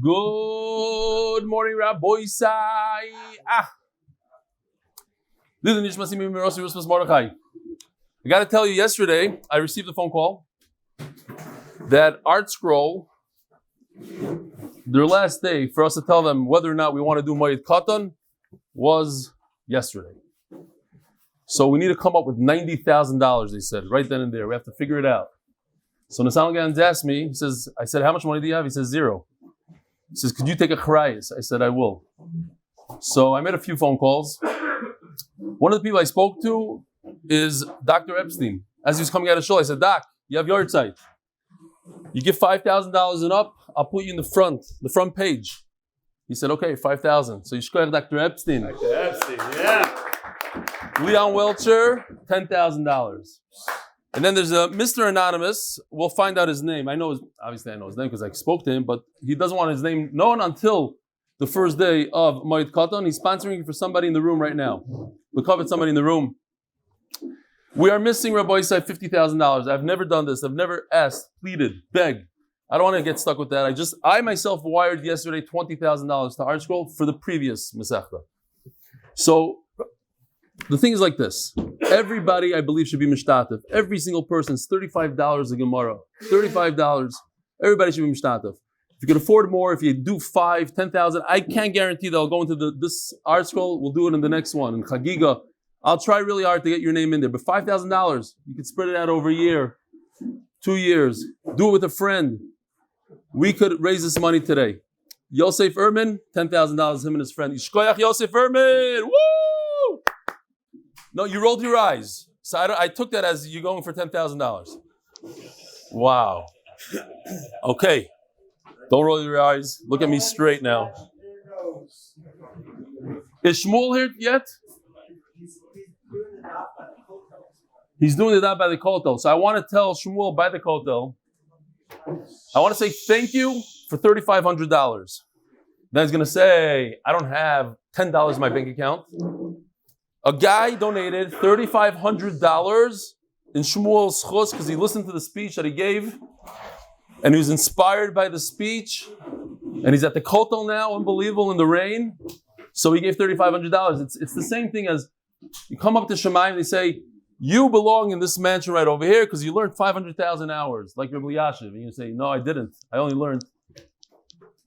Good morning, Rabbi Sai. ILU Nishmas Mordechai. I got to tell you, yesterday I received a phone call that Art Scroll, their last day for us to tell them whether or not we want to do Moed Katan was yesterday. So we need to come up with $90,000, they said, right then and there. We have to figure it out. So Nasan Gans asked me, he says, I said, how much money do you have? He says, 0. He says, could you take a charayas? I said, I will. So I made a few phone calls. One of the people I spoke to is Dr. Epstein. As he was coming out of shul, I said, Doc, you have yard site. You give $5,000 and up, I'll put you in the front page. He said, okay, 5,000. So you should Dr. Epstein. Dr. Epstein, yeah. Leon Welcher, $10,000. And then there's a Mr. Anonymous. We'll find out his name. Obviously I know his name because I spoke to him, but he doesn't want his name known until the first day of Moed Katan. He's sponsoring for somebody in the room right now. We covered somebody in the room. We are missing Rabbi Isai $50,000. I've never done this. I've never asked, pleaded, begged. I don't want to get stuck with that. I myself wired yesterday $20,000 to Art Scroll for the previous Masechta. So the thing is like this. Everybody, I believe, should be mishtatev. Every single person is $35 a Gemara. $35. Everybody should be mishtatev. If you can afford more, if you do 5, 10,000, I can't guarantee that I'll go into this Art Scroll. We'll do it in the next one, in Chagiga. I'll try really hard to get your name in there. But $5,000, you can spread it out over a year, 2 years. Do it with a friend. We could raise this money today. Yosef Erman, $10,000, him and his friend. Yishkoyach Yosef Erman! Woo! No, you rolled your eyes. So I took that as you going for $10,000. Wow. Okay. Don't roll your eyes. Look at me straight now. Is Shmuly here yet? He's doing the daf by the kotel. So I want to tell Shmuly by the kotel, I want to say thank you for $3,500. Then he's going to say, I don't have $10 in my bank account. A guy donated $3,500 in Shmuel's zechus because he listened to the speech that he gave and he was inspired by the speech and he's at the kotel now, unbelievable, in the rain. So he gave $3,500. It's the same thing as you come up to Shemaim and they say, you belong in this mansion right over here because you learned 500,000 hours, like Reb Elyashiv. And you say, no, I didn't. I only learned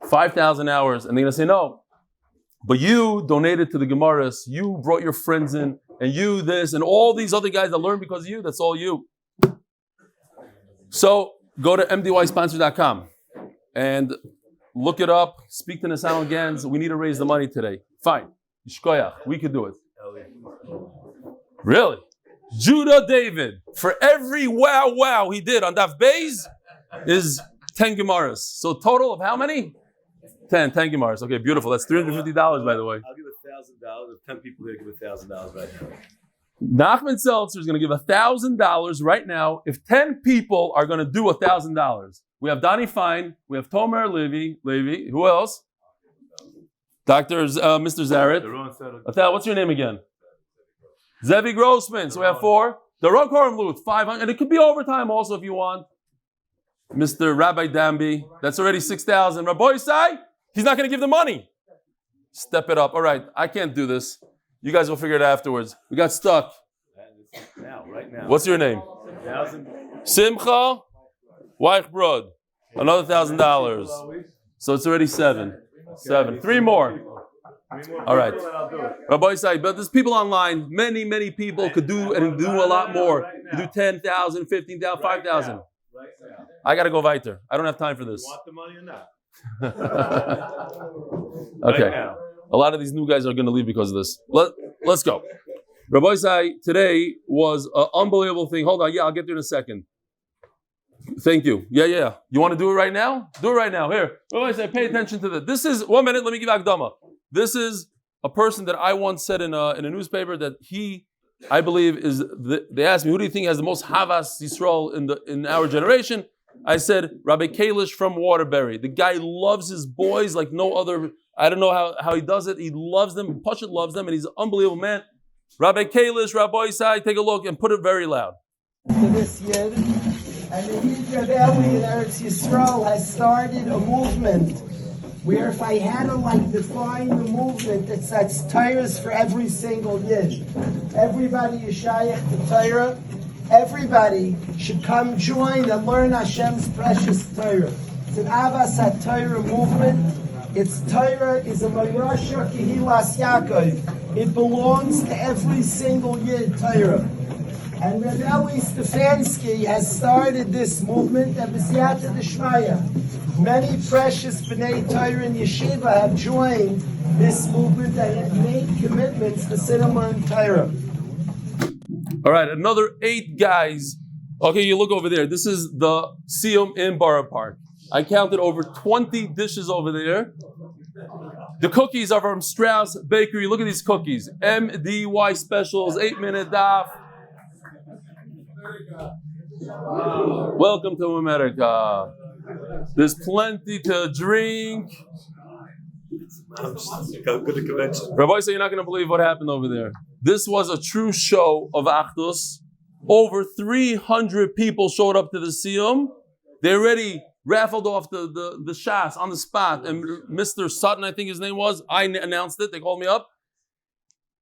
5,000 hours. And they're going to say, no. But you donated to the Gemaras, you brought your friends in, and you this, and all these other guys that learned because of you, that's all you. So go to mdysponsor.com and look it up, speak to Nasan Gans. We need to raise the money today. Fine. Yishkoyach. We could do it. Really? Judah David, for every wow he did on Daf Beis is 10 Gemaras. So total of how many? 10 Gemaras. Okay, beautiful. That's $350, by the way. I'll give $1,000. If 10 people here, give $1,000 right now. Nachman Seltzer is going to give $1,000 right now if 10 people are going to do $1,000. We have Donnie Fine. We have Tomer Levy. Who else? Mr. Zaret. What's your name again? Zevi Grossman. So we have 4. The Rokorim Luth, 500. And it could be overtime also if you want. Mr. Rabbi Dambi. That's already 6,000. Rabbi Sai, he's not going to give the money. Step it up. All right. I can't do this. You guys will figure it out afterwards. We got stuck. Right now. What's your name? 1,000. Simcha Weichbrod. Another $1,000. So it's already 7. 3 more. All right. Rabbi Isai, but there's people online. Many people could do and do a lot more. You do 10,000, 15,000, 5,000. I got to go weiter. I don't have time for this. You want the money or not? Okay. A lot of these new guys are going to leave because of this. Let's go. Rabbi Isai, today was an unbelievable thing. Hold on. Yeah, I'll get there in a second. Thank you. Yeah. You want to do it right now? Do it right now. Here. Rabbi Isai, pay attention to this. This is, 1 minute, let me give Akdama. This is a person that I once said in a newspaper that I believe they asked me, who do you think has the most Havas Yisrael in our generation? I said, Rabbi Kalish from Waterbury. The guy loves his boys like no other. I don't know how he does it. He loves them. Pashat loves them, and he's an unbelievable man. Rabbi Kalish, Rabbi Isai, take a look and put it very loud. This year, and the Yidra Valley in Eretz Yisrael has started a movement where if I had to like define the movement, that's Torahs for every single yid. Everybody is shaykh to Torah. Everybody should come join and learn Hashem's precious Torah. It's an Avas HaTorah movement. Its Torah is a Marasha Kehilas Yaakov. It belongs to every single yid Torah. And Reb Eli Stefansky has started this movement at B'siyata D'Shmaya. Many precious B'nai Torah and Yeshiva have joined this movement and have made commitments to cinema and Torah. All right, another 8 guys. Okay, you look over there. This is the Siyum in Borough Park. I counted over 20 dishes over there. The cookies are from Strauss Bakery. Look at these cookies. MDY specials, 8-minute daf. Welcome to America. There's plenty to drink. I'm just good at convention. Rabbi, so you're not going to believe what happened over there. This was a true show of Achdus. Over 300 people showed up to the Siyum. They already raffled off the shas on the spot. And Mr. Sutton, I think his name was, I announced it. They called me up.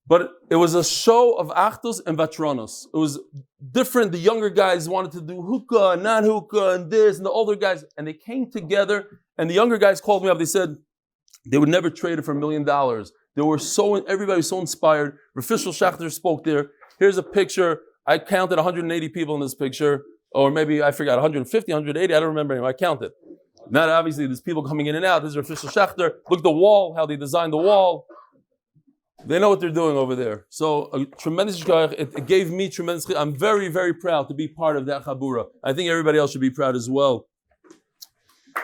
But it was a show of Achdus and Vatronos. It was different. The younger guys wanted to do hookah, not hookah, and this, and the older guys. And they came together. And the younger guys called me up. They said they would never trade it for $1 million. They were everybody was so inspired. Official Schachter spoke there. Here's a picture. I counted 180 people in this picture. Or maybe, I forgot, 150, 180. I don't remember anymore. I counted. Not obviously, there's people coming in and out. This is official Schachter. Look at the wall, how they designed the wall. They know what they're doing over there. So a tremendous shkoyach. It gave me tremendous. I'm very, very proud to be part of that chabura. I think everybody else should be proud as well.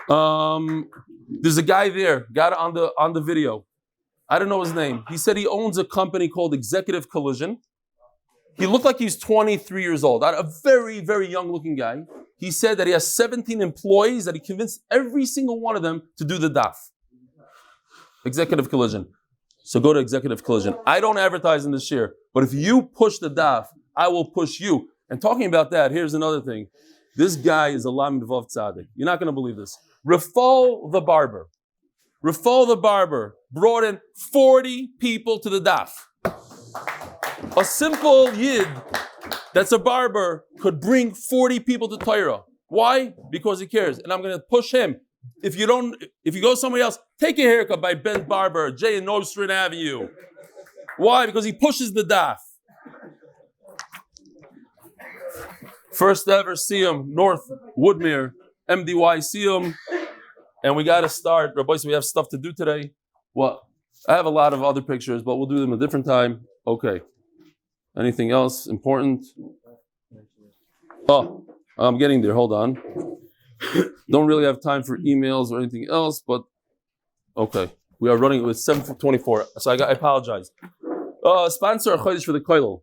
There's a guy there, got it on the video. I don't know his name. He said he owns a company called Executive Collision. He looked like he's 23 years old. A very, very young looking guy. He said that he has 17 employees that he convinced every single one of them to do the daf. Executive Collision. So go to Executive Collision. I don't advertise in this year, but if you push the daf, I will push you. And talking about that, here's another thing. This guy is a Lamed Vav Tzaddik. You're not going to believe this. Refuah the barber brought in 40 people to the daf. A simple yid that's a barber could bring 40 people to Torah. Why? Because he cares. And I'm going to push him. If you go somewhere else, take a haircut by Ben Barber, J and Nostrand Avenue. Why? Because he pushes the daf. First ever Siyum, North Woodmere, MDY Siyum. And we got to start. Rabbi, so we have stuff to do today. Well, I have a lot of other pictures, but we'll do them a different time. Okay. Anything else important? Oh, I'm getting there. Hold on. Don't really have time for emails or anything else, but okay. We are running with 7:24, so I apologize. Sponsor Chodesh for the Koilel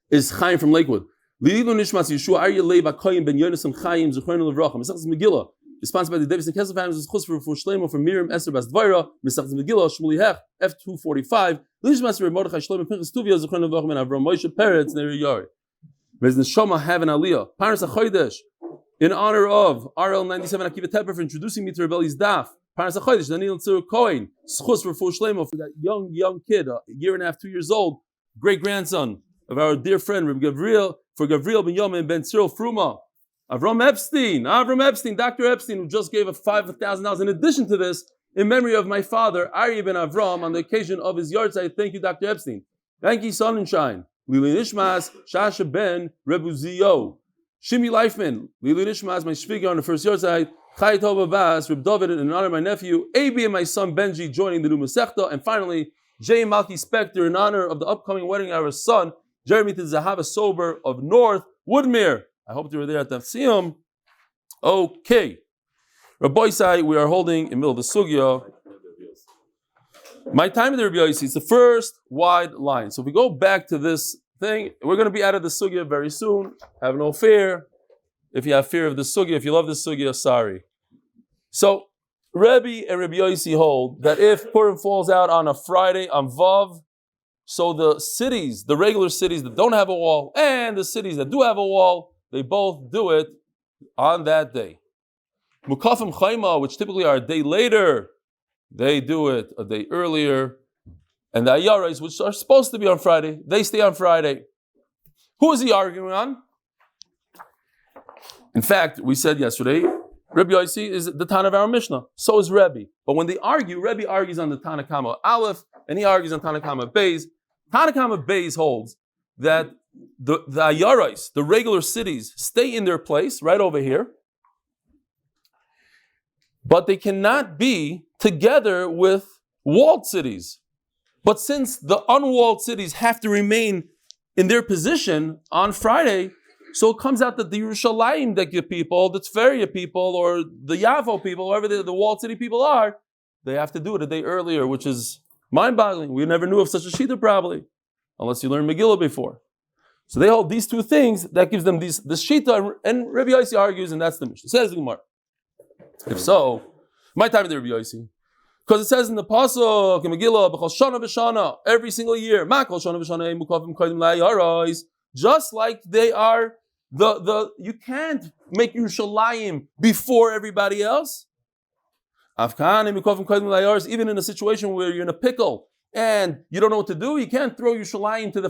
is Chayim from Lakewood. ILU Nishmas, Yehושע, Arya, Leyb, הכהן, Ben Yonatan, Chayim, Zechus Maseches Megillah is sponsored by the Davis and Kessler families. zechus for Refuah shleima for Miriam Esther, Devora, Maseches Megillah, Shmuly, Hecht, F245. Nishmas for Mordechai, Shalom, Piנחas, Tobia, Zechus and Avrum Epstein, Neri Bez Neshama have an Aliyah. Parnas HaChodesh, in honor of RL97 Akiva Tepper for introducing me to Rebelli's Daf. Parnas HaChodesh, Daniel Tzur Cohen, zechus for Refuah shleima for that young kid, a year and a half, 2 years old, great grandson of our dear friend Reb Gabriel, for Gabriel Ben Yom and Ben Cyril Fruma. Avrum Epstein, Dr. Epstein, who just gave a $5,000 in addition to this, in memory of my father, Arya ben Avram, on the occasion of his yahrzeit. Thank you, Dr. Epstein. Yanki Sonnenschein, ILU Nishmas, Shasha ben Rebuzio. Shimi Liefman, ILU Nishmas, my shviga on the first yahrzeit. Chaya Toba Bas, Reb Dovid, in honor of my nephew, Abi and my son Benji joining the new Masechta. And finally, J. Malki Spector, in honor of the upcoming wedding of our son, Jeremy to Zahava Sober of North Woodmere. I hope you were there at the Siyum. Okay. Rabbi Sai, we are holding in the middle of the Sugya. My time in the Rebbe Yossi is the first wide line. So if we go back to this thing, we're going to be out of the Sugya very soon. Have no fear. If you have fear of the Sugya, if you love the Sugya, sorry. So Rebbe and Rebbe Yossi hold that if Purim falls out on a Friday on Vav, so the cities, the regular cities that don't have a wall, and the cities that do have a wall, they both do it on that day. Mukafim Chayma, which typically are a day later, they do it a day earlier. And the Ayarais, which are supposed to be on Friday, they stay on Friday. Who is he arguing on? In fact, we said yesterday, Rebbe Yossi is the Tana of our Mishnah. So is Rebbe. But when they argue, Rebbe argues on the Tanakama Aleph, and he argues on Tanakama Beis. Tanakama Beis holds that the Ayarais, the regular cities, stay in their place, right over here. But they cannot be together with walled cities. But since the unwalled cities have to remain in their position on Friday, so it comes out that the Yerushalayim people, the Tveria people, or the Yavo people, whoever the walled city people are, they have to do it a day earlier, which is mind-boggling. We never knew of such a shita probably, unless you learned Megillah before. So they hold these two things, that gives them this shita, and Rebbe Yossi argues, and that's the Mishnah. Says the Gemara. If so, my time of the Rebbe Yossi. Because it says in the Pasuk, in Megillah, b'chol shana v'shana, every single year, ma'kol shana v'shana, mukavim kodim la'yarais, just like they are, you can't make Yerushalayim before everybody else. Even in a situation where you're in a pickle and you don't know what to do, you can't throw Yerushalayim to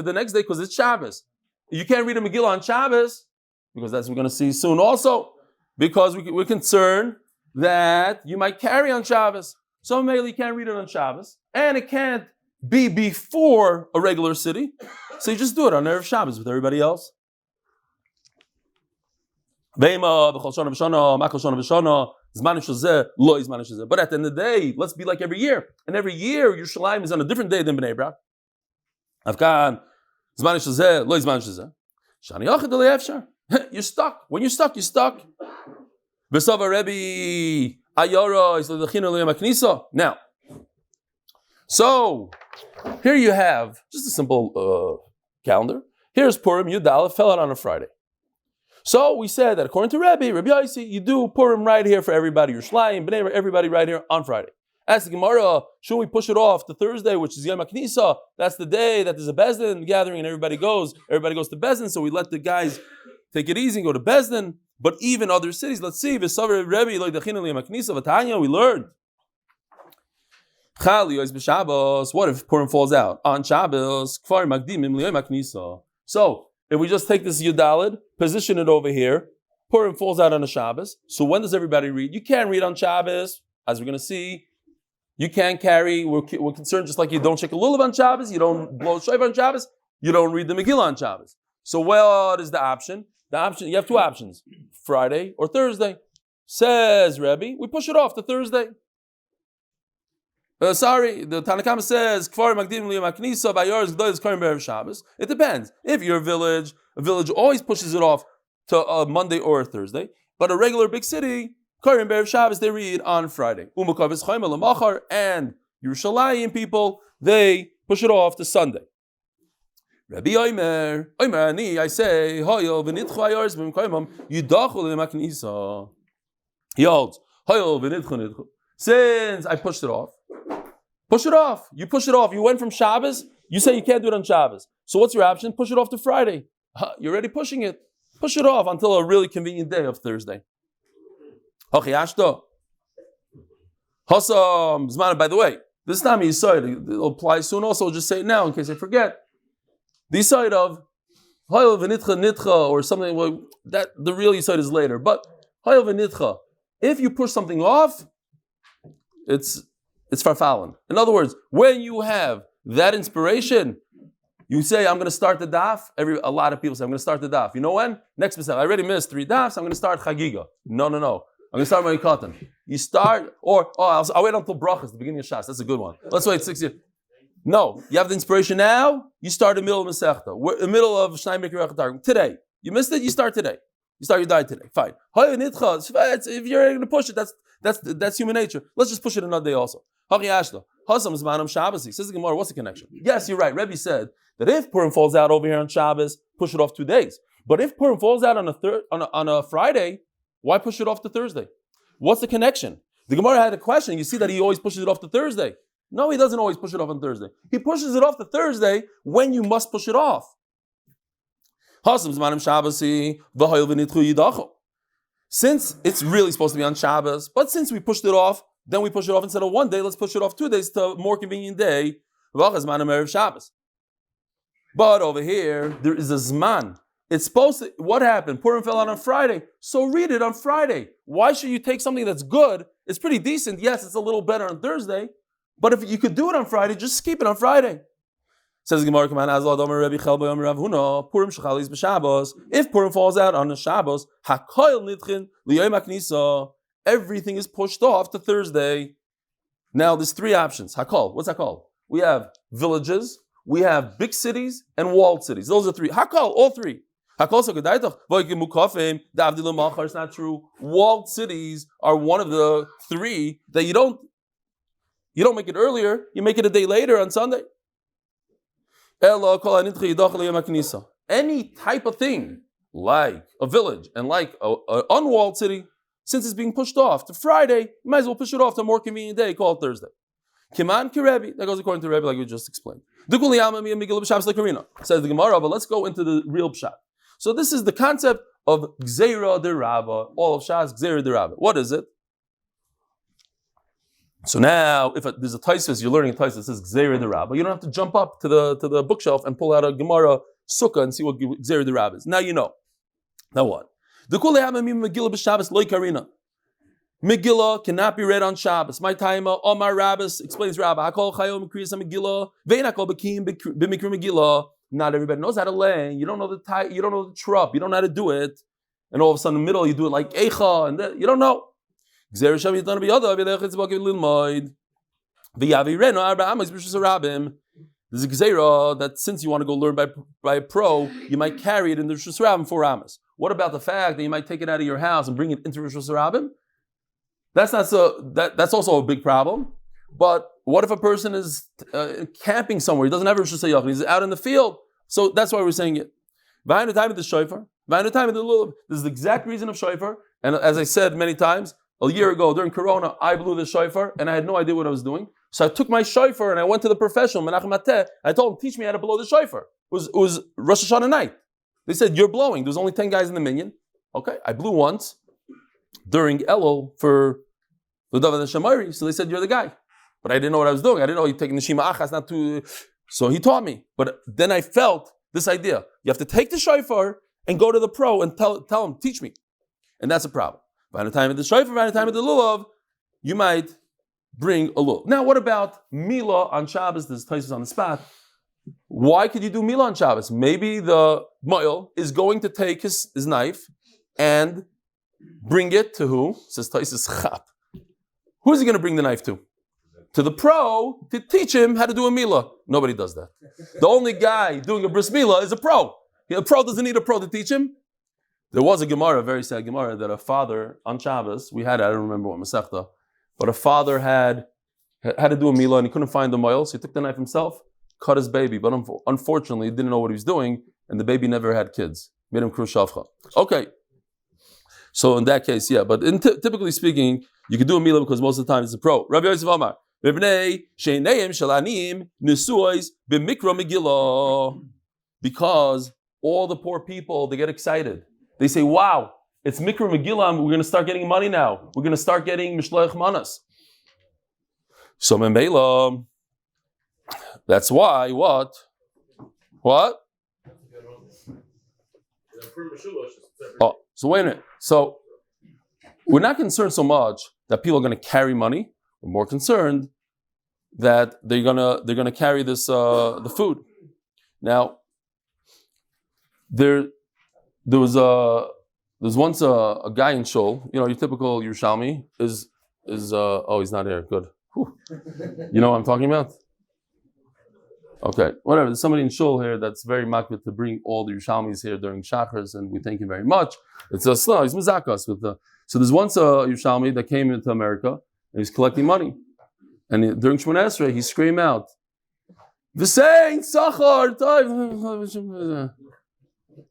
the next day because it's Shabbos. You can't read a Megillah on Shabbos, because that's what we're going to see soon also, because we're concerned that you might carry on Shabbos. So maybe you can't read it on Shabbos, and it can't be before a regular city. So you just do it on Erev Shabbos with everybody else. But at the end of the day, let's be like every year. And every year, Yerushalayim is on a different day than Bnei Brak. You're stuck. When you're stuck, you're stuck. Now, so here you have just a simple calendar. Here's Purim, Yud Aleph, fell out on a Friday. So we said that according to Rebbe Yossi, you do Purim right here for everybody, Yerushalayim, Bnei, everybody right here on Friday. Ask the Gemara, should we push it off to Thursday, which is Yom HaKnisa? That's the day that there's a Bezdin gathering and everybody goes to Bezdin, so we let the guys take it easy and go to Bezdin. But even other cities, let's see, we learned. What if Purim falls out on Shabbos? So if we just take this Yudalid, position it over here, Purim falls out on a Shabbos. So when does everybody read? You can't read on Shabbos, as we're going to see. You can't carry. We're concerned just like you don't check a lulav on Shabbos, you don't blow shayv on Shabbos, you don't read the Megillah on Shabbos. So what is the option? You have two options: Friday or Thursday. Says Rebbe, we push it off to Thursday. The Tanakama says Kfar Magdim Liyam Aknisa Bayar Gdois Karim Be'erev Shabbos. It depends. If you're a village always pushes it off to a Monday or a Thursday. But a regular big city, Karim Be'erev Shabbos, they read on Friday. Umakavis Chayim Lamachar and Yerushalayim people, they push it off to Sunday. Rabbi Omer Ani, I say, Hoyol v'nitchu ayars b'mkoimam yidachul l'maknisa. He holds, Hoyol v'nitchu. Since I pushed it off, push it off. You push it off. You went from Shabbos. You say you can't do it on Shabbos. So what's your option? Push it off to Friday. You're already pushing it. Push it off until a really convenient day of Thursday. By the way, this time you saw it. It'll apply soon. Also, I'll just say it now in case I forget. The side of Hayel v'nitcha nitcha or something like that, the real side is later. But Hayel v'nitcha, if you push something off, it's farfallen. In other words, when you have that inspiration, you say, I'm going to start the daf. A lot of people say, I'm going to start the daf. You know when? Next Masech. I already missed 3 dafs. I'm going to start Chagiga. No. I'm going to start my Katan. You start, I'll wait until Brachas, the beginning of Shas. That's a good one. Let's wait 6 years. No, you have the inspiration now. You start in the middle of Masechta. We're in the middle of Shnai Mikra Targum. Today. You missed it, you start today. You start your diet today. Fine. If you're going to push it, that's human nature. Let's just push it another day also. Says the Gemara, what's the connection? Yes, you're right. Rebbe said that if Purim falls out over here on Shabbos, push it off 2 days. But if Purim falls out on a Friday, why push it off to Thursday? What's the connection? The Gemara had a question. You see that he always pushes it off to Thursday. No, he doesn't always push it off on Thursday. He pushes it off to Thursday when you must push it off. Since it's really supposed to be on Shabbos, but since we pushed it off then we push it off instead of 1 day. Let's push it off 2 days to a more convenient day. But over here, there is a zman. It's supposed to, what happened? Purim fell out on Friday, so read it on Friday. Why should you take something that's good? It's pretty decent. Yes, it's a little better on Thursday, but if you could do it on Friday, just keep it on Friday. Says the Gemara, if Purim falls out on the Shabbos, everything is pushed off to Thursday. Now there's 3 options. Hakol, what's Hakol? We have villages, we have big cities, and walled cities. Those are 3. Hakol, all 3. It's not true. Walled cities are one of the 3 that you don't make it earlier, you make it a day later on Sunday. Any type of thing, like a village and like an unwalled city, since it's being pushed off to Friday, you might as well push it off to a more convenient day called Thursday. Kiman Kirebi, that goes according to Rebbe, like we just explained. Says the Gemara, but let's go into the real pshat. So this is the concept of Gzeira de Rabba, all of Shas Gzeira de Rabba. What is it? So now, if there's a Taisus, you're learning a Taisus that says Gzeira de Rabba, you don't have to jump up to the bookshelf and pull out a Gemara Sukkah and see what Gzeira de Rabba is. Now you know. Now what? Megillah cannot be read on Shabbos. My time, Omar Rabbis explains Rabba. Hakol Chayom Kriyas Megillah. Vein Hakol Bekim B'Mikra Megillah. Not everybody knows how to lay. You don't know the tie. You don't know the trup. You don't know how to do it. And all of a sudden, in the middle, you do it like Eicha, and you don't know. There's a Gzeira that since you want to go learn by a pro, you might carry it in the Rishus Rabbim 4 Amas. What about the fact that you might take it out of your house and bring it into Rishus Rabbim? That's also a big problem. But what if a person is camping somewhere? He doesn't have Rishus Yachid. He's out in the field. So that's why we're saying it. Behind the time of the shofar, behind the time of the lulav. This is the exact reason of shofar. And as I said many times, a year ago during Corona, I blew the shofar and I had no idea what I was doing. So I took my shofar and I went to the professional, Menachem Ateh. I told him, teach me how to blow the shofar. It was Rosh Hashanah night. They said, you're blowing. There's only 10 guys in the minyan. Okay, I blew once during Elul for the David and Shemari. So they said, you're the guy. But I didn't know what I was doing. I didn't know you're taking the Shima Achas, not to... So he taught me. But then I felt this idea. You have to take the shofar and go to the pro and tell him, teach me. And that's a problem. By the time of the shofar, by the time of the lulav, you might bring a lulav. Now, what about Mila on Shabbos? There's Taisus on the spot. Why could you do Mila on Shabbos? Maybe the Moil is going to take his knife and bring it to who? Says Taisus Chap. Who is he going to bring the knife to? To the pro to teach him how to do a Mila. Nobody does that. The only guy doing a bris Mila is a pro. A pro doesn't need a pro to teach him. There was a Gemara, a very sad Gemara, that a father on Shabbos, we had it, I don't remember what Masechta, but a father had to do a Mila and he couldn't find the moil, so he took the knife himself, cut his baby, but unfortunately he didn't know what he was doing, and the baby never had kids. Made him krushavcha. Okay. So in that case, yeah, but typically speaking, you can do a Mila because most of the time it's a pro. Rabbi Yosef Amar, because all the poor people, they get excited. They say, wow, it's Mikra Megillah, we're going to start getting money now. We're going to start getting Mishloach Manas. So Memela, that's why, what? Oh, so wait a minute. So we're not concerned so much that people are going to carry money. We're more concerned that they're gonna carry this the food. Now, there's once a guy in Shul, your typical Yerushalmi is he's not here. Good. Whew. You know what I'm talking about? Okay, whatever. There's somebody in Shul here that's very makbid to bring all the Yerushalmis here during Shachars, and we thank him very much. It's a slow. He's mizakas with the. So there's once a Yerushalmi that came into America and he's collecting money, and during Shemona Esrei he screamed out, "V'sein Sachar."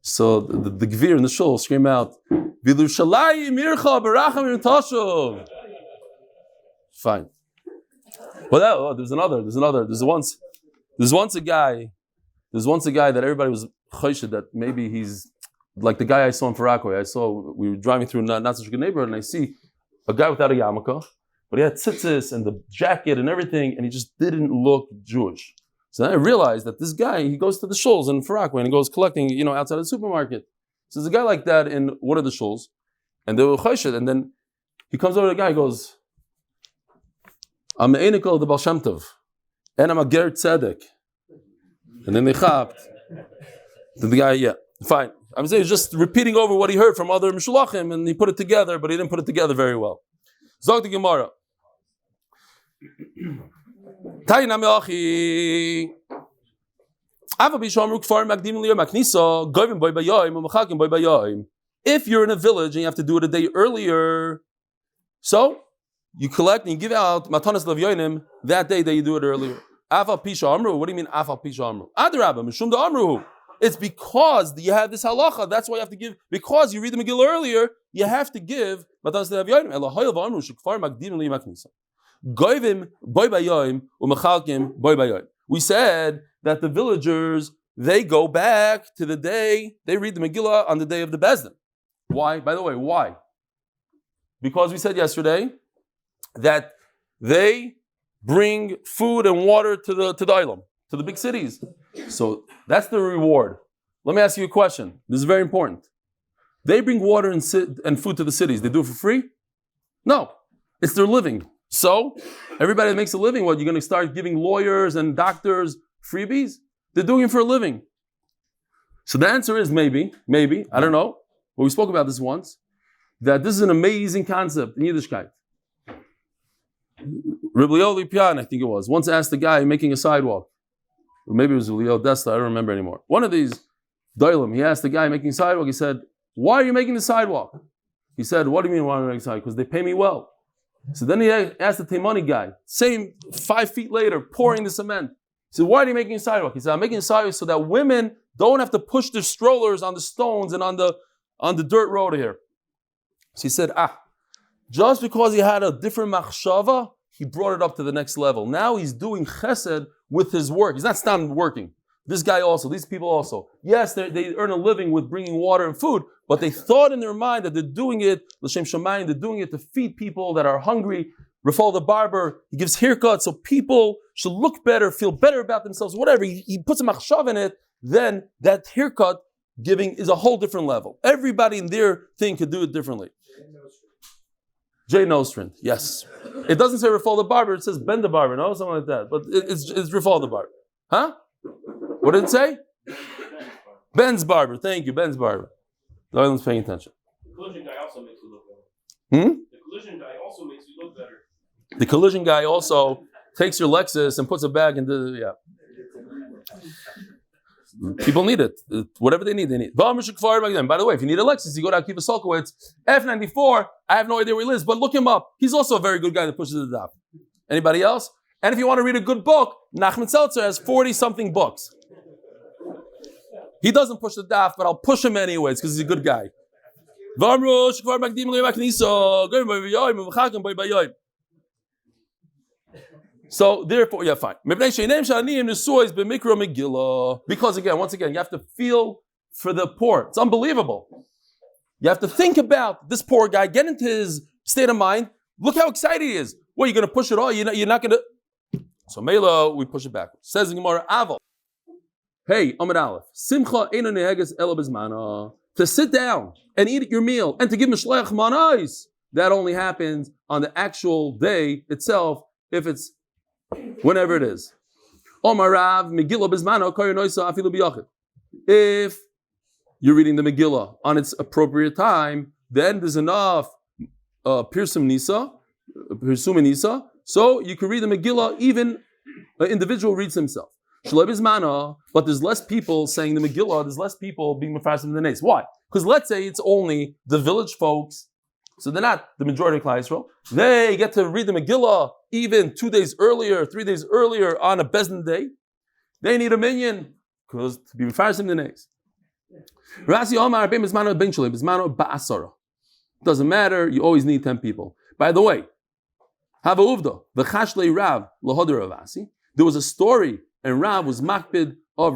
So the Gvir in the Shul scream out, "V'Yerushalayim Mircha Baracham Yirtashov." Fine. Well, there's once a guy that everybody was choshed that maybe he's like the guy I saw in Farakwe. We were driving through not such a good neighborhood, and I see a guy without a yarmulke, but he had tzitzis and the jacket and everything, and he just didn't look Jewish. So then I realized that this guy, he goes to the shuls in Farakwe and he goes collecting, outside the supermarket. So there's a guy like that in one of the shuls, and they were choshed, and then he comes over to the guy, he goes, I'm Einikol the Baal Shem Tov, and I'm a Ger Tzedek. And then they chapped. Then the guy, yeah, fine. I'm saying he's just repeating over what he heard from other Mishulachim, and he put it together, but he didn't put it together very well. Zog the Gemara. Tayna me'achi. If you're in a village and you have to do it a day earlier, so you collect and you give out matanas l'avyonim that day that you do it earlier. Afal pisha amru. What do you mean afal pisha amru? Adrabah mishum da amruhu. It's because you have this halacha. That's why you have to give. Because you read the Megillah earlier, you have to give matanas l'avyonim. Elahoyel v'amru shekfar magdim li'maknisa. Goyvim boy bayoim umechalkim boy bayoim. We said that the villagers, they go back to the day they read the Megillah on the day of the Bezdin. Why? By the way, why? Because we said yesterday that they bring food and water to the Ilam, to the big cities. So that's the reward. Let me ask you a question. This is very important. They bring water and food to the cities. They do it for free? No. It's their living. So everybody that makes a living, what, you're going to start giving lawyers and doctors freebies? They're doing it for a living. So the answer is maybe, I don't know, but we spoke about this once, that this is an amazing concept in Yiddishkeit. Reb Pian, I think it was, once asked a guy making a sidewalk, or maybe it was Leo Desta, I don't remember anymore. One of these Doilim, he asked the guy making a sidewalk, he said, why are you making the sidewalk? He said, what do you mean why am I making a sidewalk? Because they pay me well. So then he asked the Taimani guy, same 5 feet later, pouring the cement. He said, why are you making a sidewalk? He said, I'm making a sidewalk so that women don't have to push their strollers on the stones and on the dirt road here. So he said, just because he had a different machshava, he brought it up to the next level. Now he's doing chesed with his work. He's not stopping working. This guy also, these people also. Yes, they earn a living with bringing water and food, but they thought in their mind that they're doing it, l'shem shamayim, they're doing it to feed people that are hungry. Refuah the barber, he gives haircuts so people should look better, feel better about themselves, whatever. He puts a machshav in it, then that haircut giving is a whole different level. Everybody in their thing could do it differently. Jay Nostrand, yes. It doesn't say Refuah the barber, it says Ben the barber, no? Something like that. But it's Refuah the barber. Huh? What did it say? Ben's barber. Thank you, Ben's barber. No one's paying attention. The collision guy also makes you look better. The collision guy also makes you look better. The collision guy also takes your Lexus and puts it back into People need it. Whatever they need, they need. By the way, if you need a Lexus, you go to Akiva Solkowitz, F94. I have no idea where he lives, but look him up. He's also a very good guy that pushes the daf. Anybody else? And if you want to read a good book, Nachman Seltzer has 40-something books. He doesn't push the daf, but I'll push him anyways because he's a good guy. So therefore, yeah, fine. Because again, once again, you have to feel for the poor. It's unbelievable. You have to think about this poor guy, get into his state of mind. Look how excited he is. Well, you're going to push it all. You're not going to. So Mela, we push it back. Says in Gemara, Aval. Hey, Amud Aleph. Simcha eino neheges elo bezmana. To sit down and eat your meal and to give mishleach manais. That only happens on the actual day itself, if it's whenever it is. Omar Rav, Megillah bezmana koyer noisa afilu biyachid. If you're reading the Megillah on its appropriate time, then there's enough pirsum nisa, so you can read the Megillah, even an individual reads himself. But there's less people saying the Megillah, there's less people being mefarsim in the nays. Why? Because let's say it's only the village folks, so they're not the majority of Klal Yisrael. They get to read the Megillah even 2 days earlier, 3 days earlier on a Bezdin day. They need a minyan, because to be mefarsim in the nays. Doesn't matter, you always need 10 people. By the way, there was a story, and Rav was makbid of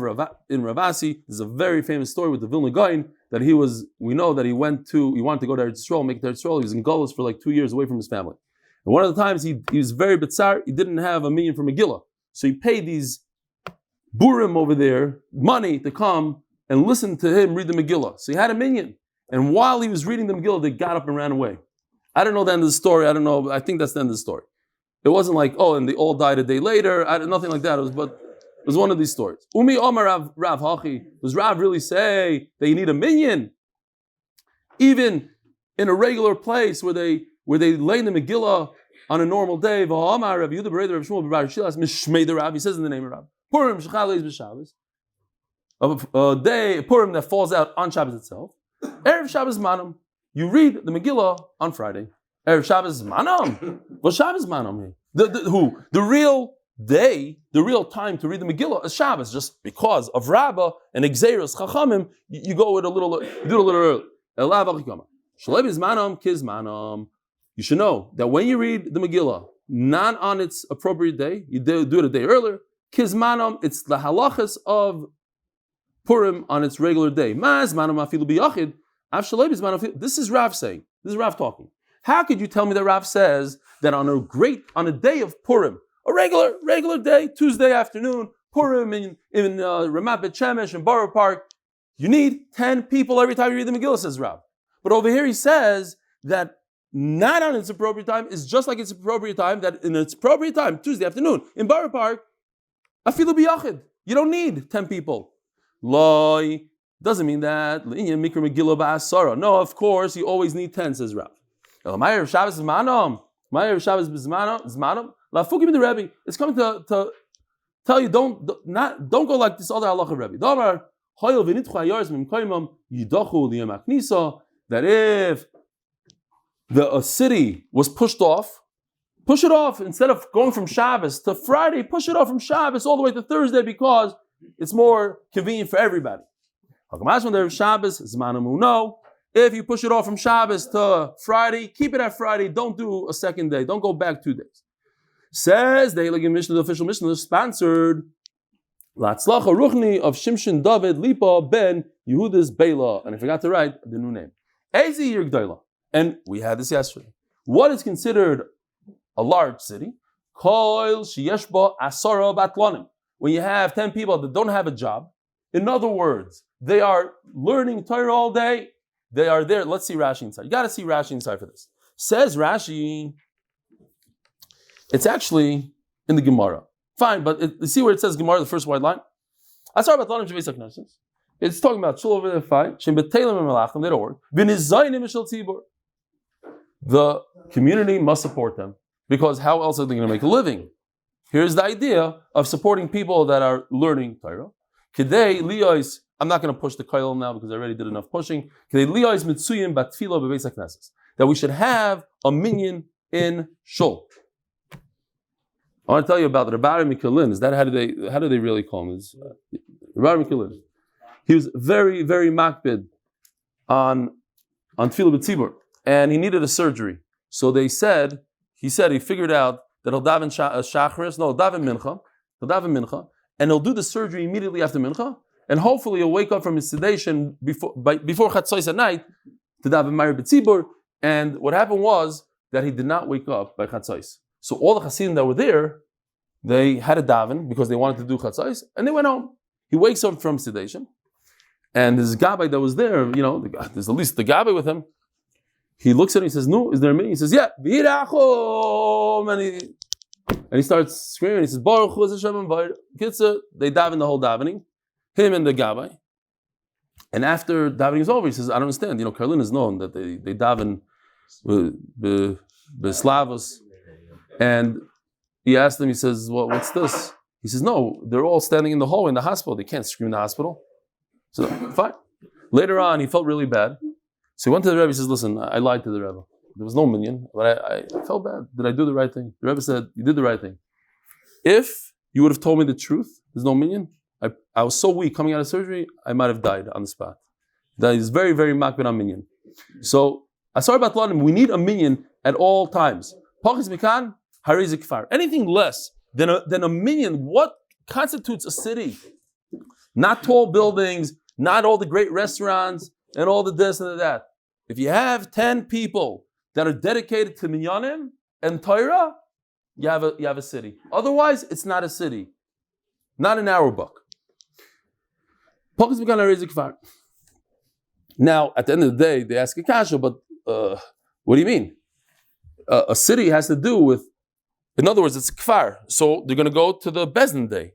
in Ravasi. There's a very famous story with the Vilna Gaon that we know that he wanted to go to Eretz Yisrael, make it to Eretz Yisrael. He was in Golos for like 2 years away from his family. And one of the times he was very bitzar, he didn't have a minyan for Megillah. So he paid these burim over there money to come and listen to him read the Megillah. So he had a minyan. And while he was reading the Megillah, they got up and ran away. I don't know the end of the story. I don't know. I think that's the end of the story. It wasn't like, oh, and they all died a day later. Nothing like that. It was one of these stories. Umi Omar Rav Hachi. Does Rav really say that you need a minyan? Even in a regular place where they lay in the Megillah on a normal day. He says in the name of Rav. Purim Shechal B'Shabbos. A day, Purim that falls out on Shabbos itself. Erev Shabbos Manam. You read the Megillah on Friday. Erev Shabbos Manam. What Shabbos Manam? The real day, the real time to read the Megillah is Shabbos. Just because of Rabbah and Exeris Chachamim, you go with do it a little early. Shleima Manam Kiz Manam. You should know that when you read the Megillah, not on its appropriate day, you do it a day earlier. Kiz Manam, it's the halachas of Purim on its regular day. This is Rav saying. This is Rav talking. How could you tell me that Rav says that on a day of Purim, a regular day, Tuesday afternoon, Purim in Ramat Bet Shemesh and Borough Park, you need 10 people every time you read the Megillah, says Rav. But over here he says that not on its appropriate time is just like its appropriate time, that in its appropriate time, Tuesday afternoon, in Borough Park, afilu biyachid. You don't need 10 people. Loi doesn't mean that. No, of course, you always need 10, says Rav. It's coming to tell you, don't go like this other halacha Rebbe. That if a city was pushed off, push it off instead of going from Shabbos to Friday. Push it off from Shabbos all the way to Thursday because it's more convenient for everybody. No. If you push it off from Shabbos to Friday, keep it at Friday. Don't do a second day. Don't go back 2 days. Says the Heilige Mishnah, the official Mishnah, sponsored Latzlacha Ruchni of Shimshon David Lipa ben Yehudas Bela. And I forgot to write the new name. Ezi Yir Gdaila. And we had this yesterday. What is considered a large city? Koil Sheyeshba Asara Batlanim. When you have 10 people that don't have a job, in other words, they are learning Torah all day. They are there. Let's see Rashi inside. You got to see Rashi inside for this. Says Rashi, it's actually in the Gemara. Fine, but you see where it says Gemara, the first white line? It's talking about shul over there. Fine. They don't work. The community must support them because how else are they going to make a living? Here's the idea of supporting people that are learning Torah. Kedei liyos. I'm not going to push the koil now because I already did enough pushing. Kedei liyos mitzuyim batfilo bebeis hakneses. That we should have a minyan in shul. I want to tell you about the Rebbe Mikkelin. Is that how do they really call him? Rebbe Mikkelin. He was very, very makbid on tefillah b'tzibur, and he needed a surgery. So he figured out that he'll daven shachris, he'll daven mincha, and he'll do the surgery immediately after mincha, and hopefully he'll wake up from his sedation before chatzos at night to daven ma'ir b'tzibur. And what happened was that he did not wake up by chatzos. So all the chassidim that were there, they had a daven because they wanted to do chatzos, and they went home. He wakes up from sedation, and this gabbai that was there, there's at least the gabbai with him. He looks at him, he says, "No, is there a minyan?" He says, "Yeah." And he starts screaming. He says, "Baruch Hu Hashem v'ayir." Kitzur, they daven the whole davening, him and the gabbai. And after davening is over, he says, "I don't understand. Karlin is known that they daven b'slavos." And he asked them, he says, "Well, what's this?" He says, "No, they're all standing in the hallway in the hospital. They can't scream in the hospital." So, fine. Later on, he felt really bad. So he went to the Rebbe, he says, "Listen, I lied to the Rebbe. There was no minyan, but I felt bad. Did I do the right thing?" The Rebbe said, "You did the right thing. If you would have told me the truth, there's no minyan, I was so weak coming out of surgery, I might have died on the spot." That is very, very makbid on minyan. So, asar batlanim, we need a minyan at all times. Pachis mikan, harizik far. Anything less than a minyan, what constitutes a city? Not tall buildings, not all the great restaurants, and all the this and the that. If you have 10 people that are dedicated to minyanim, and Torah, you have a city. Otherwise, it's not a city. Not in our book. Now, at the end of the day, they ask a kasha, but what do you mean? A city has to do with, in other words, it's kfar. So they're going to go to the Bezdin day.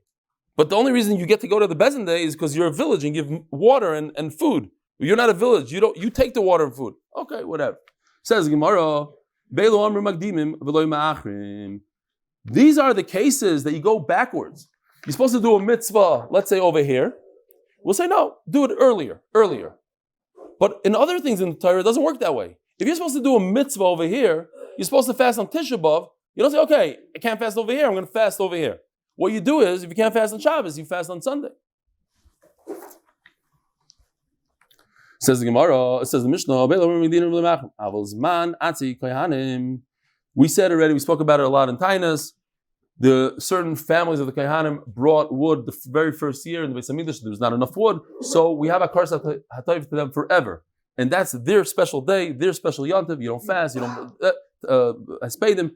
But the only reason you get to go to the Bezdin day is because you're a village and give water and food. You're not a village. You take the water and food. Okay, whatever. Says Gemara, these are the cases that you go backwards. You're supposed to do a mitzvah, let's say over here. We'll say, no, do it earlier. But in other things in the Torah, it doesn't work that way. If you're supposed to do a mitzvah over here, you're supposed to fast on Tisha B'Av. You don't say, okay, I can't fast over here, I'm going to fast over here. What you do is, if you can't fast on Shabbos, you fast on Sunday. Says the Gemara, it says the Mishnah, we said already, we spoke about it a lot in Tainus. The certain families of the Kohanim brought wood the very first year in the Beis Hamikdash. There was not enough wood, so we have a Kars HaTayv to them forever, and that's their special day, their special Yontiv. You don't fast, you don't pay them.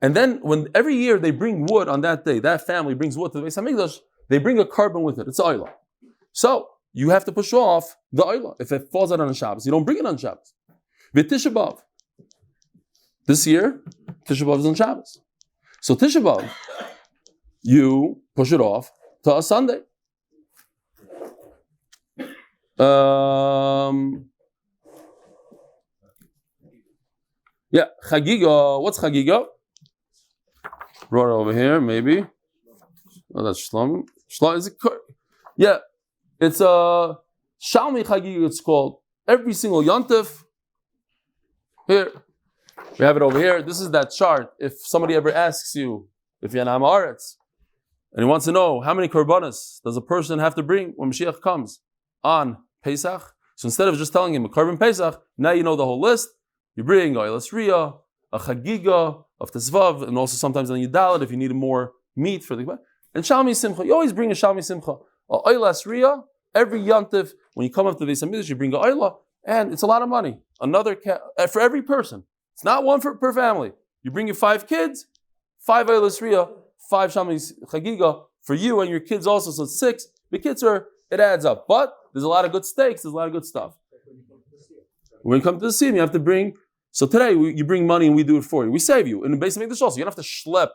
And then when every year they bring wood on that day, that family brings wood to the Beis Hamikdash. They bring a carbon with it. It's Oila. So you have to push off the Oila. If it falls out on Shabbos, you don't bring it on Shabbos. V'Tisha B'Av. This year, Tisha B'Av is on Shabbos. So Tisha B'Av, you push it off to a Sunday. Chagiga. What's Chagiga? Brought it over here, maybe. Oh, that's Shlomo. Is it? Yeah, it's a Shalmi Chagiga. It's called every single Yontif. Here. We have it over here. This is that chart. If somebody ever asks you, if you're an Am Haaretz, and he wants to know how many korbanos does a person have to bring when Mashiach comes on Pesach, so instead of just telling him a korban Pesach, now you know the whole list. You bring Oilas Riyah, a Chagiga of Tesvav, and also sometimes on Yudalit if you need more meat for the. And Shalmi Simcha, you always bring a Shalmi Simcha. A Oilas Riyah, every Yontif, when you come up to the Beis Hamikdash, you bring a Oila, and it's a lot of money. Another for every person. It's not one per family. You bring your 5 kids, 5 Eilis Riyah, 5 Shalmi Chagiga for you and your kids also, so it's 6. The kids it adds up. But there's a lot of good steaks, there's a lot of good stuff. When you come to the scene, you have to bring, so today you bring money and we do it for you. We save you. In the Beis Hamikdash also, you don't have to schlep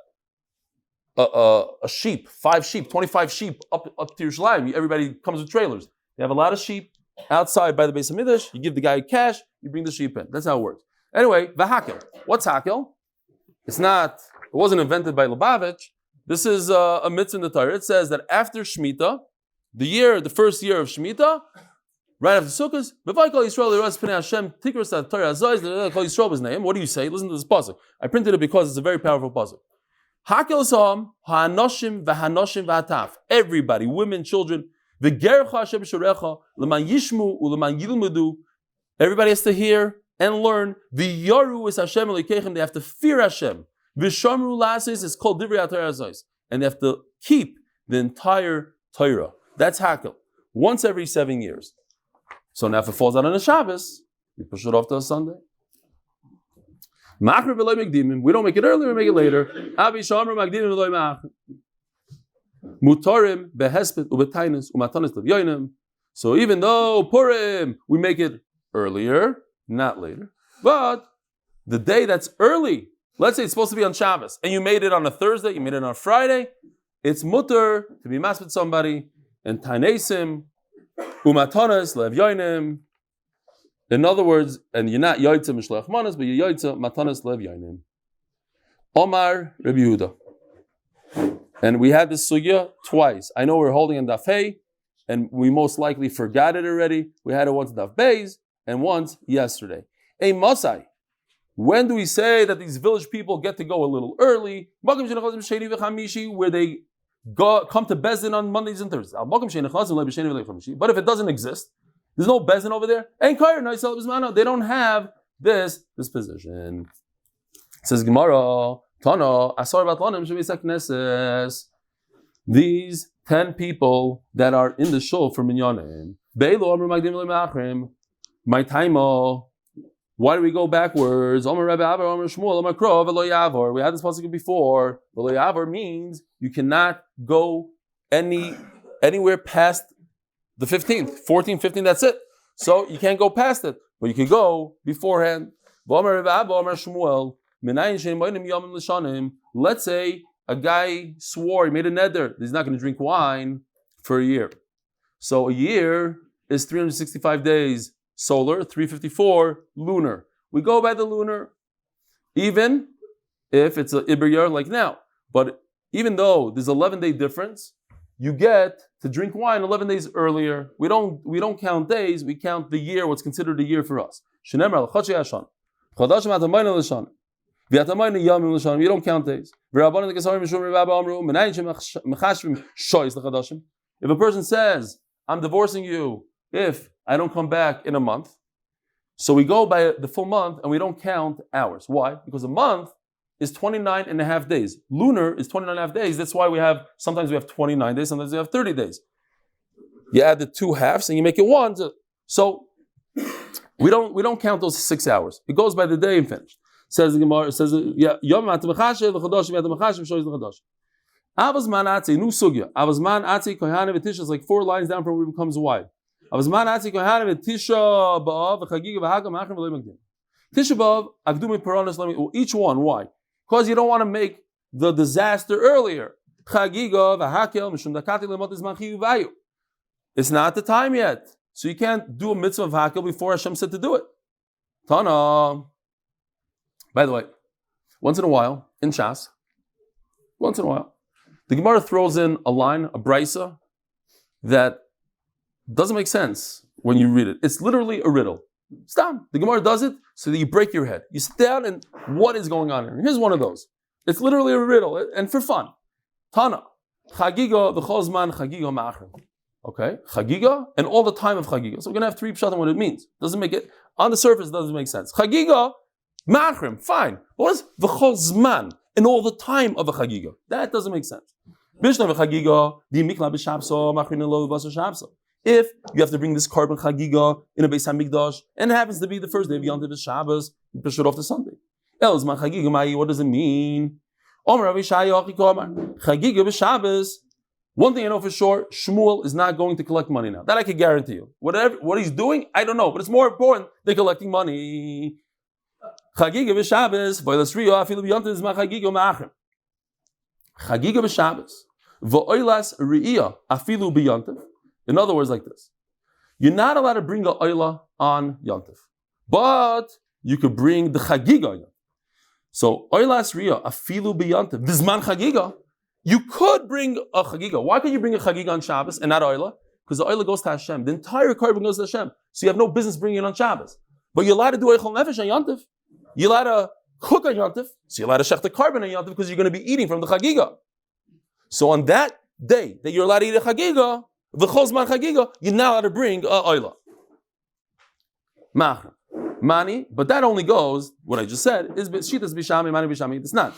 a sheep, 5 sheep, 25 sheep up to your shleima. Everybody comes with trailers. You have a lot of sheep outside by the Beis Hamikdash, you give the guy cash, you bring the sheep in. That's how it works. Anyway, v'hakel. What's hakel? It wasn't invented by Lubavitch. This is a mitzvah in the Torah. It says that after Shemitah, the first year of Shemitah, right after Sukkot, Yisrael name. What do you say? Listen to this pasuk. I printed it because it's a very powerful pasuk. Hakel saham ha'anoshim v'hanoshim v'hataf. Everybody, women, children, v'gercha Hashem b'shorecha l'man yishmu u'leman yilmudu. Everybody has to hear and learn. V'yaru is Hashem Elokeichem. They have to fear Hashem. V'shamru lasis is called Divrei HaTorah Azos, and they have to keep the entire Torah. That's hakel. Once every 7 years. So now if it falls out on a Shabbos, you push it off to a Sunday. We don't make it earlier, we make it later. Mutarim behespet ubetainis umatanis levyonim. So even though Purim, we make it earlier, not later. But the day that's early, let's say it's supposed to be on Shabbos, and you made it on a Thursday, you made it on a Friday, it's mutter to be masked with somebody, and tainesim, umatanas levyonim. In other words, and you're not yoytza mishloach manas, but you're yoytza matanas levyonim. Omar Reb Yehuda. And we had this sugya twice. I know we're holding in Daf Hey, and we most likely forgot it already. We had it once in Daf Beis, and once yesterday. Hey Masai, when do we say that these village people get to go a little early? Where they come to Bezdin on Mondays and Thursdays. But if it doesn't exist, there's no Bezdin over there. They don't have this position. It says Gemara, these 10 people that are in the shul for minyanim, my time, Why do we go backwards? We had this pasuk before. V'lo yavor means you cannot go anywhere past the 15th, 14, 15, that's it. So you can't go past it, but you can go beforehand. Let's say a guy swore, he made a neder, he's not going to drink wine for a year. So a year is 365 days solar, 354 lunar. We go by the lunar, even if it's an Iber year like now. But even though there's 11-day difference, you get to drink wine 11 days earlier. We don't count days, we count the year, what's considered a year for us. We don't count days. If a person says, I'm divorcing you if I don't come back in a month, so we go by the full month and we don't count hours. Why? Because a month is 29 and a half days. Lunar is 29 and a half days. That's why sometimes we have 29 days, sometimes we have 30 days. You add the two halves and you make it one. So we don't count those 6 hours. It goes by the day and finished. Says the Gemara, says Yom Atmachashe l'Chadashim Atmachashe shows l'Chadashim. Avazman Atzi, new sugya. Avazman Atzi Kohanim v'Tisha is like 4 lines down from where it becomes wide. Avazman Atzi Kohanim v'Tisha ba'av v'Chagiga v'Hagam Achim v'Lo Magdim. Tisha ba'av Agdumi Paranis Lami. Each one. Why? Because you don't want to make the disaster earlier. Chagiga v'Hakel Mishum Dakati Lemot Izman Chiyu Vayu. It's not the time yet, so you can't do a mitzvah of Hakel before Hashem said to do it. Tana. By the way, once in a while in Shas, the Gemara throws in a line, a brisa, that doesn't make sense when you read it. It's literally a riddle. Stop. The Gemara does it so that you break your head. You sit down and what is going on here? Here's one of those. It's literally a riddle and for fun. Tana. Chagiga v'chozman chagiga ma'achrim. Okay? Chagiga and all the time of chagiga. So we're going to have 3 pshat on what it means. Doesn't make it, on the surface, it doesn't make sense. Chagiga, ma'achrim, fine. What is v'chozman? And all the time of a chagiga. That doesn't make sense. If you have to bring this carbon chagiga in a Beis Hamikdash, and it happens to be the first day of Yontif Shabbos, you push it off to Sunday. What does it mean? Chagiga b'Shabbos. One thing I know for sure, Shmuly is not going to collect money now. That I can guarantee you. What he's doing, I don't know, but it's more important than collecting money. Chagiga b'Shabbos, v'oilas Rio afilu b'Yontif is chagiga ma'achrim. Chagiga b'Shabbos, v'oilas Rio afilu b'Yontif. In other words, like this: you're not allowed to bring a oila on Yontif, but you could bring the chagiga on Yontif. So oilas Rio afilu b'Yontif v'zman chagiga. You could bring a chagiga. Why could you bring a chagiga on Shabbos and not oila? Because the oila goes to Hashem. The entire carbon goes to Hashem. So you have no business bringing it on Shabbos. But you're allowed to do eichel nefesh on Yontif. You're allowed to cook on Yontif. So you're allowed to shech the carbon on Yontif because you're going to be eating from the chagiga. So on that day that you're allowed to eat a chagiga, the chozman chagiga, you're not allowed to bring a oila. Mani, but that only goes, what I just said, is shitas b'shami, mani b'shami. It's not.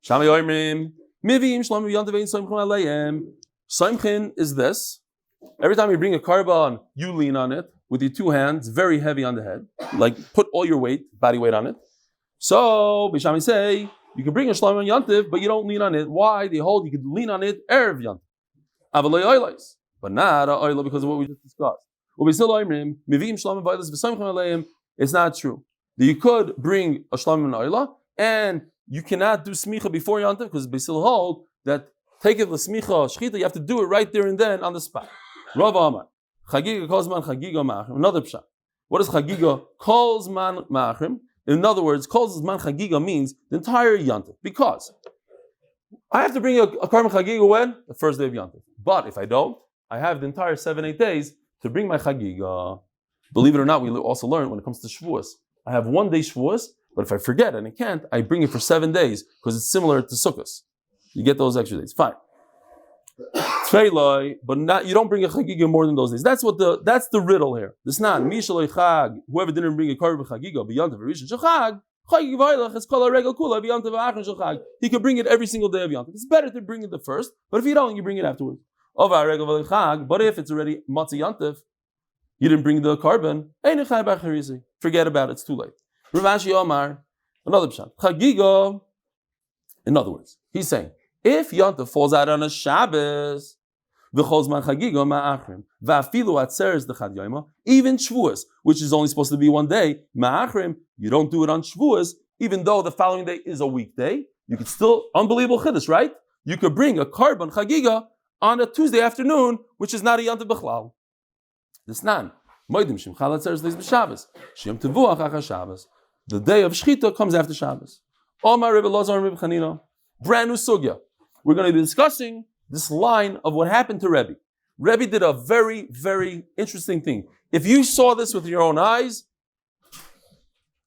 Shami oimrim, miviim shlomo Yontif ein soimchin aleihem. Soimchin is this. Every time you bring a carbon, you lean on it with your 2 hands, very heavy on the head. Like, put all your weight, body weight on it. So, b'shami say, you can bring a shleima on Yontif, but you don't lean on it. Why? They hold you can lean on it erev Yontif. Avalei oilais. But not a oila because of what we just discussed. It's not true. You could bring a shleima and oila, and you cannot do smicha before Yontif because they still hold that take it the smicha shchita. You have to do it right there and then on the spot. Rav Amar chagiga kolzman chagiga ma'achrim. Another pshat. What is chagiga kolzman ma'achrim? In other words, kolzman chagiga means the entire Yontif because I have to bring a carbon chagiga when the first day of Yontif. But if I don't, I have the entire 7-8 days to bring my chagiga. Believe it or not, we also learn when it comes to Shavuos. I have 1 day Shavuos, but if I forget and I can't, I bring it for 7 days because it's similar to Sukkos. You get those extra days. Fine. But not, you don't bring a chagiga more than those days. That's the riddle here. This not mishaloi chag. Whoever didn't bring a carbon chagiga beyond the rishon shachag. He could bring it every single day of Yontif. It's better to bring it the first, but if you don't, you bring it afterwards. But if it's already Matzah Yontif, you didn't bring the carbon, forget about it, it's too late. Ravashi Omar, another pshat. Chagiga. In other words, he's saying, if Yontif falls out on a Shabbos, even Shavuos, which is only supposed to be one day, you don't do it on Shavuos, even though the following day is a weekday. You could still, unbelievable chiddush, right? You could bring a carbon chagiga on a Tuesday afternoon, which is not a Yontif B'chlal. This nan. The day of Shechita comes after Shabbos. Omar Rebbe Lazar and Rebbe Chanina. Brand new sugya. We're going to be discussing this line of what happened to Rebbe. Rebbe did a very, very interesting thing. If you saw this with your own eyes,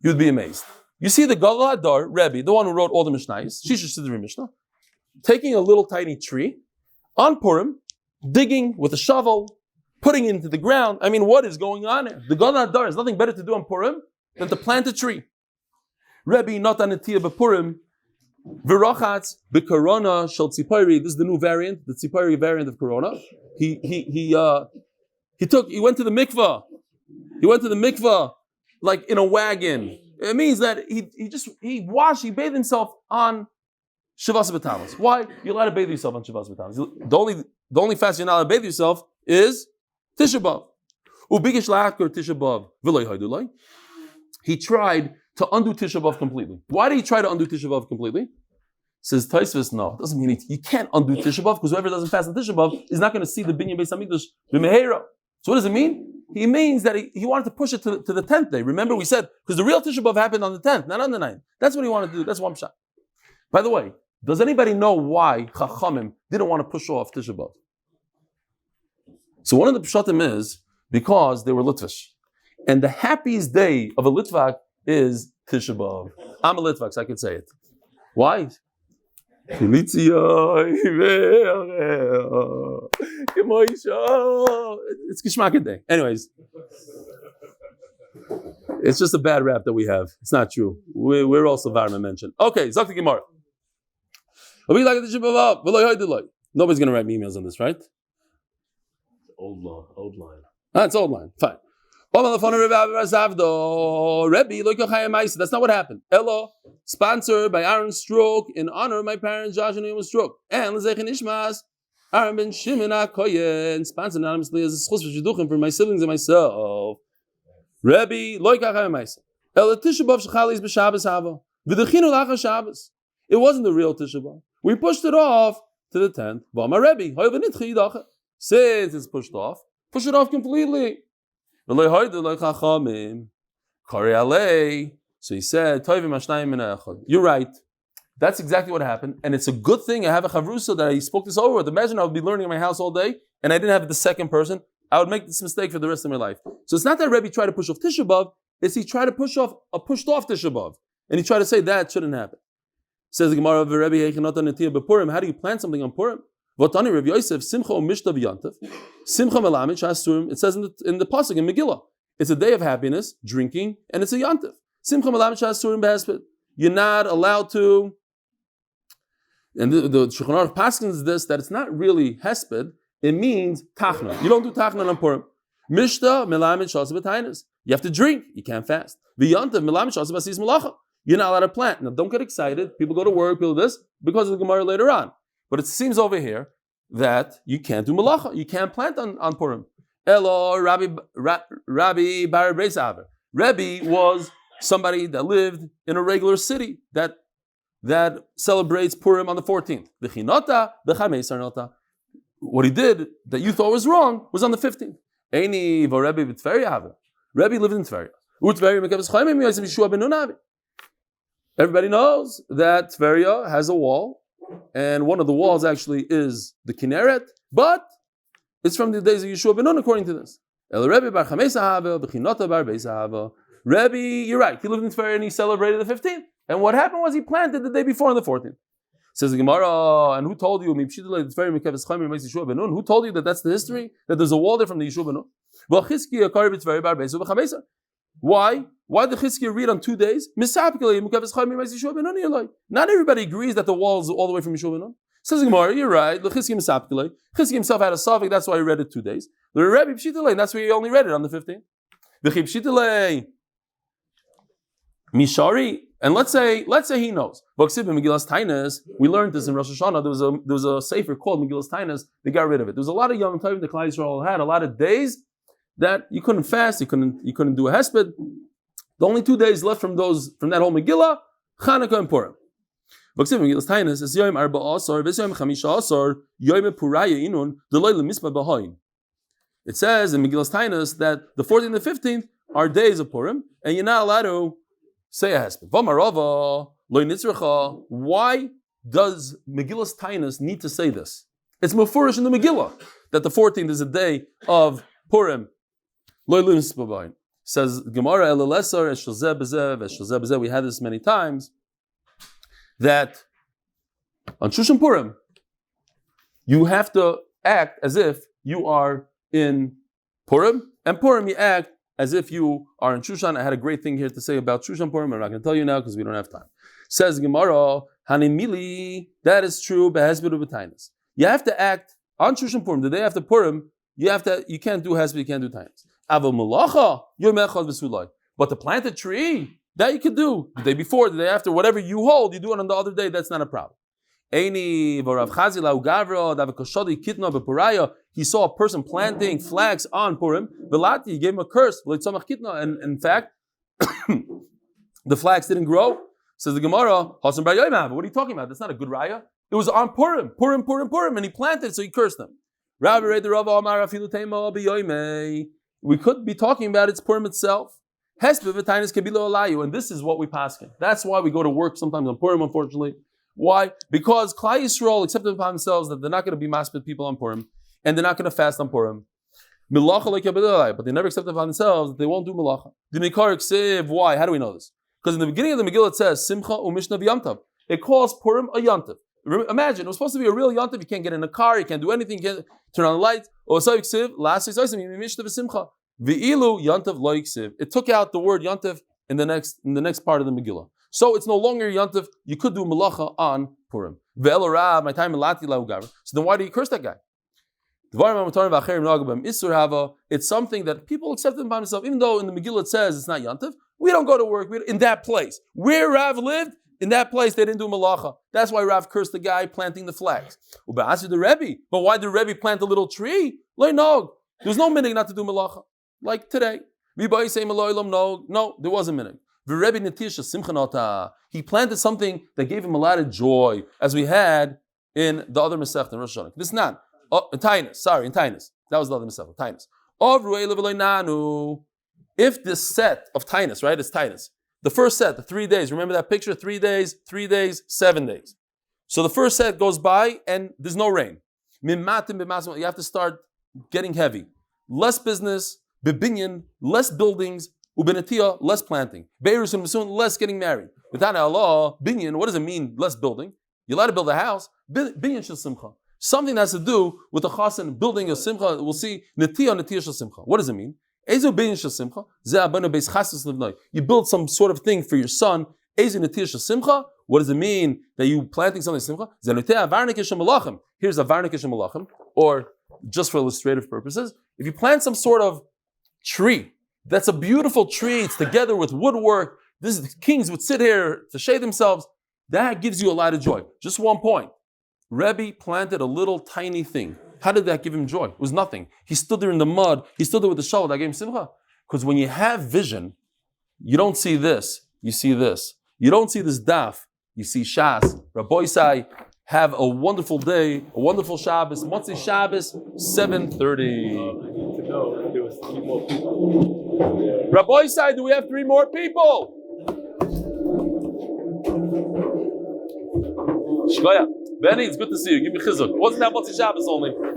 you'd be amazed. You see the Gadol Hadar, Rebbe, the one who wrote all the Mishnayos, Shisha Sidri Mishnah, taking a little tiny tree on Purim, digging with a shovel, putting it into the ground. I mean, what is going on here? The Gadol Hadar has nothing better to do on Purim than to plant a tree. Rebbe not on Etiyah B'Purim, V'rachatz b'Korona shel Tzipori. This is the new variant, the Tzipori variant of Corona. He went to the mikvah. He went to the mikvah like in a wagon. It means that he bathed himself on Shavas B'Tammuz. Why? You're allowed to bathe yourself on Shavas B'Tammuz. The only fast you're not allowed to bathe yourself is Tisha B'Av. Ubigish la'akar Tisha B'Av v'lo haydulai. He tried to undo Tisha B'Av completely. Why did he try to undo Tisha B'Av completely? Says Taisvis, no, it doesn't mean you can't undo Tisha B'Av because whoever doesn't fast on Tisha B'Av is not going to see the Binyan Beis Hamikdash b'mehera. So what does it mean? He means that he wanted to push it to the 10th day. Remember we said, because the real Tisha B'Av happened on the 10th, not on the 9th. That's what he wanted to do. That's one shot. By the way, does anybody know why Chachamim didn't want to push off Tisha B'Av? So one of the pshatim is because they were Litvish. And the happiest day of a Litvak is Tisha B'Av. I'm a Litvak, so I can say it. Why? It's Gishmak day. Anyways, it's just a bad rap that we have. It's not true. We're also Varma mentioned. Okay, Zakti Gemara. Nobody's going to write me emails on this, right? Old line. That's old line. Fine. That's not what happened. Elo, sponsored by Aaron Stroke in honor of my parents, Josh and Amos Stroke. And Yehusha Nishmas, Aaron ben Shimon HaKoyen, sponsored anonymously as a zechus for my siblings and myself. Rebbe, loika chayim ma'isa. Elo Tisha B'Av shechalis b'Shabbos hava. V'dechinu lacha Shabbos. It wasn't the real Tisha B'Av. We pushed it off to the 10th. V'amar Rebbe, hoy v'nitchi yidacha. Since it's pushed off, push it off completely. So he said, you're right. That's exactly what happened. And it's a good thing I have a chavrusa that I spoke this over with. Imagine I would be learning in my house all day and I didn't have the second person. I would make this mistake for the rest of my life. So it's not that Rebbe tried to push off Tisha B'Av, it's he tried to push off a pushed off Tisha B'Av. And he tried to say that shouldn't happen. Says the Gemara, how do you plant something on Purim? Votani Rav Yosef, Simcha Mishta V'Yantav, Simcha Melamid Shasurim. It says in the pasuk in Megillah, it's a day of happiness, drinking, and it's a Yantav. Simcha Melamid Shasurim B'Hesped. You're not allowed to. And the Shulchan Aruch paskins this that it's not really Hesped. It means Tachna. You don't do Tachna on Purim. Mishta Melamid Shasurim B'Tainis. You have to drink. You can't fast. V'Yantav Melamid Shasurim B'Asis Malacha. You're not allowed to plant. Now don't get excited. People go to work, people do this because of the Gemara later on. But it seems over here that you can't do malacha, you can't plant on Purim. Elo Rabbi Bar Beis Aver. Rebbe was somebody that lived in a regular city that celebrates Purim on the 14th. What he did that you thought was wrong was on the 15th. Rebbe lived in Tveria. Everybody knows that Tveria has a wall. And one of the walls actually is the Kinneret, but it's from the days of Yeshua ben Nun, according to this. Rebbe, you're right. He lived in Tveria and he celebrated the 15th. And what happened was he planted the day before on the 14th. Says the Gemara, and who told you? Who told you that that's the history? That there's a wall there from the Yeshua ben Nun? Why? Why did Chizkiah read on 2 days? Not everybody agrees that the wall is all the way from Yeshua ben Nun. Says the Gemara, you're right. Chizkiah himself had a suffix, that's why he read it 2 days. The Rebbe Pshitale, that's why he only read it on the 15th. Mishari, and let's say he knows. We learned this in Rosh Hashanah. There was a sefer called Megillas Tainas. They got rid of it. There was a lot of Yom Tovim the Klal Yisrael had, a lot of days that you couldn't fast, you couldn't do a hesped. The only 2 days left from that whole Megillah, Chanukah and Purim. Megillas Tainas is Yom Arba Asar, Yom Chamisha Asar, Yom Puraya Inun, Deloy Lemispa Bahayin. It says in Megillas Tainas that the 14th and the 15th are days of Purim, and you're not allowed to say a hesped. Why does Megillas Tainas need to say this? It's mufurish in the Megillah that the 14th is a day of Purim. Says Gemara Eleleser Eshazeh Bezev. We had this many times that on Shushan Purim you have to act as if you are in Purim, and Purim you act as if you are in Shushan. I had a great thing here to say about Shushan Purim. I'm not going to tell you now because we don't have time. Says Gemara, Hanimili, that is true. You have to act on Shushan Purim, the day after Purim. You can't do hesped, you can't do tainis. But to plant a tree, that you could do the day before, the day after, whatever you hold, you do it on the other day. That's not a problem. He saw a person planting flax on Purim. He gave him a curse. And in fact, the flax didn't grow. Says the Gemara, what are you talking about? That's not a good raya. It was on Purim, and he planted it, so he cursed them. We could be talking about its Purim itself. And this is what we paskin. That's why we go to work sometimes on Purim, unfortunately. Why? Because Klal Yisrael accepted upon themselves that they're not going to be maspid people on Purim, and they're not going to fast on Purim. But they never accepted upon themselves that they won't do melacha. Why? How do we know this? Because in the beginning of the Megillah it says Simcha u'Mishna v'Yamtav. It calls Purim a Yantav. Imagine, it was supposed to be a real Yantav. You can't get in a car, you can't do anything, you can't turn on the lights. It took out the word Yantav in the next part of the Megillah. So it's no longer Yantav. You could do Malacha on Purim. So then why do you curse that guy? It's something that people accepted by themselves, even though in the Megillah it says it's not Yantav. We don't go to work in that place. Where Rav lived, in that place they didn't do Malacha. That's why Rav cursed the guy planting the flags. But why did the Rebbe plant a little tree? No, there's no minhag not to do Malacha. Like today. No, there was a minhag. He planted something that gave him a lot of joy, as we had in the other Masechta in Rosh Hashanah. This is not in Tainus. That was the other Masechta. Tainus. If this set of Tainus, right? It's Tainus. The first set, the 3 days. Remember that picture? 3 days, 7 days. So the first set goes by and there's no rain. You have to start getting heavy. Less business, bibinyan, less buildings. Ubenatiyah, less planting. Beirus and Masun, less getting married. Without Allah, binyan, what does it mean, less building? You're allowed to build a house. Binyan shel simcha. Something that has to do with the chasen, building a simcha. We'll see, netiyah shel simcha. What does it mean? Ezo binyan shel simcha. Ze abana beis chasis livnoi. You build some sort of thing for your son. Ezo netiyah shel simcha. What does it mean that you planting something simcha? Ze netiyah avarnik shel malachim. Here's avarnik shel malachim. Or, just for illustrative purposes, if you plant some sort of tree, that's a beautiful tree. It's together with woodwork. The kings would sit here to shade themselves. That gives you a lot of joy. Just one point. Rebbe planted a little tiny thing. How did that give him joy? It was nothing. He stood there in the mud. He stood there with the shovel. That gave him simcha. Because when you have vision, you don't see this. You see this. You don't see this daf. You see Shas. Rabbi Sai, have a wonderful day, a wonderful Shabbos. Motzei Shabbos, 7:30. There was 3 more people. Rabbi side, do we have 3 more people? Shkoya. Benny, it's good to see you. Give me chizuk. Wasn't that Motzei Shabbos only? Good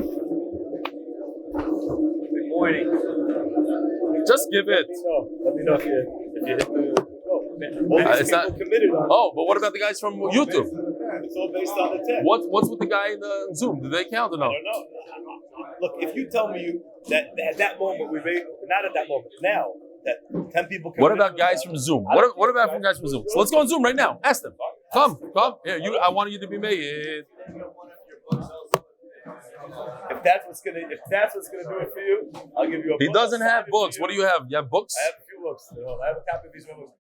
morning. Just give it. Let me know if you hit the... It's not committed. Oh, but what about the guys from YouTube? It's all based on the text. What's with the guy in the Zoom? Do they count or no? I don't know. Look, if you tell me that at that moment we made, not at that moment, now that 10 people. What about guys from Zoom? What about from guys from Zoom? So let's go on Zoom right now. Ask them. Come. Here, I want you to be made. If that's what's gonna do it for you, I'll give you a book. He doesn't have books. What do you have? You have books? I have a few books. I have a copy of these books.